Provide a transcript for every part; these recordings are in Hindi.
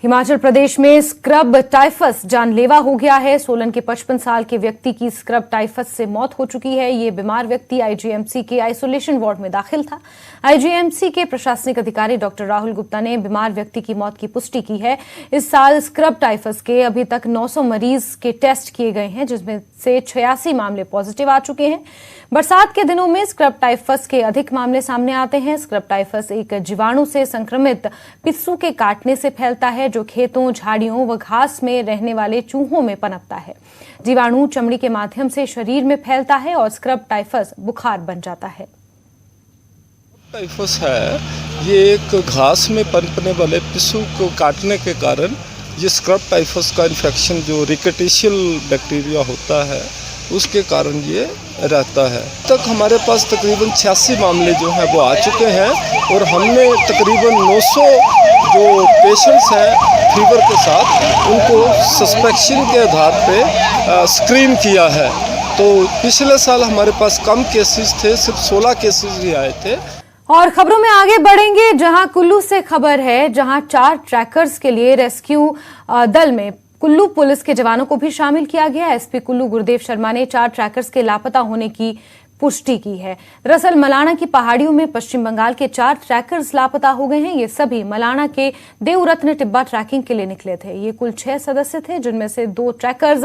हिमाचल प्रदेश में स्क्रब टाइफस जानलेवा हो गया है। सोलन के 55 साल के व्यक्ति की स्क्रब टाइफस से मौत हो चुकी है। ये बीमार व्यक्ति आईजीएमसी के आइसोलेशन वार्ड में दाखिल था। आईजीएमसी के प्रशासनिक अधिकारी डॉक्टर राहुल गुप्ता ने बीमार व्यक्ति की मौत की पुष्टि की है। इस साल स्क्रब टाइफस के अभी तक 900 मरीज के टेस्ट किए गए हैं, जिसमें से 86 मामले पॉजिटिव आ चुके हैं। बरसात के दिनों में स्क्रब टाइफस के अधिक मामले सामने आते हैं। स्क्रब टाइफस एक जीवाणु से संक्रमित पिस्सू के काटने से फैलता है, जो खेतों, झाड़ियों व घास में रहने वाले चूहों में पनपता है। जीवाणु चमड़ी के माध्यम से शरीर में फैलता है और स्क्रब टाइफस बुखार बन जाता है। टाइफस है ये एक घास में पनपने वाले पिस्सू को काटने के कारण ये स्क्रब टाइफस का इन्फेक्शन जो रिकेटिशियल बैक्टीरिया होता है उसके कारण ये रहता है। तक हमारे पास तकरीबन 86 मामले जो हैं वो आ चुके हैं और हमने तकरीबन 900 जो पेशेंट्स हैं फीवर के साथ उनको सस्पेक्शन के आधार पे स्क्रीन किया है। तो पिछले साल हमारे पास कम केसेस थे, सिर्फ 16 केसेस ही आए थे। और खबरों में आगे बढ़ेंगे, जहां कुल्लू से खबर है, जहां 4 ट्रैकर्स के लिए रेस्क्यू दल में कुल्लू पुलिस के जवानों को भी शामिल किया गया। एसपी कुल्लू गुरदेव शर्मा ने 4 ट्रैकर्स के लापता होने की पुष्टि की है। दरअसल मलाणा की पहाड़ियों में पश्चिम बंगाल के 4 ट्रैकर्स लापता हो गए हैं। ये सभी मलाणा के देवरत्न टिब्बा ट्रैकिंग के लिए निकले थे। ये कुल 6 सदस्य थे, जिनमें से 2 ट्रैकर्स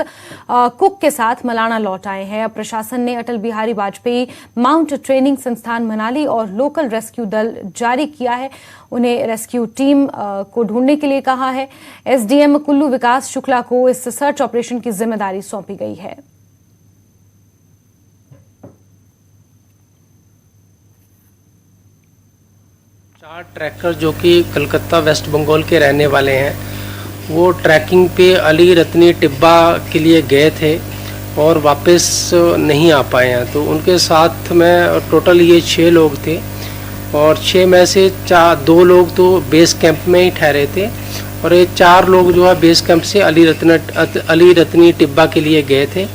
कुक के साथ मलाणा लौट आए हैं। अब प्रशासन ने अटल बिहारी वाजपेयी माउंट ट्रेनिंग संस्थान मनाली और लोकल रेस्क्यू दल जारी किया है। उन्हें रेस्क्यू टीम को ढूंढने के लिए कहा है। एसडीएम कुल्लू विकास शुक्ला को इस सर्च ऑपरेशन की जिम्मेदारी सौंपी गई है। चार ट्रैकर जो कि कलकत्ता वेस्ट बंगाल के रहने वाले हैं, वो ट्रैकिंग पे अली रत्नी टिब्बा के लिए गए थे और वापस नहीं आ पाए हैं। तो उनके साथ में टोटल ये 6 लोग थे और 6 में से 2 लोग तो बेस कैंप में ही ठहरे थे और ये 4 लोग जो है बेस कैंप से अली रत्नी टिब्बा के लिए गए थे।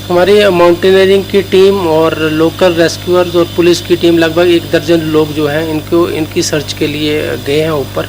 हमारी माउंटेनियरिंग की टीम और लोकल रेस्क्यूअर्स और पुलिस की टीम लगभग 1 दर्जन लोग जो हैं इनकी सर्च के लिए गए हैं ऊपर।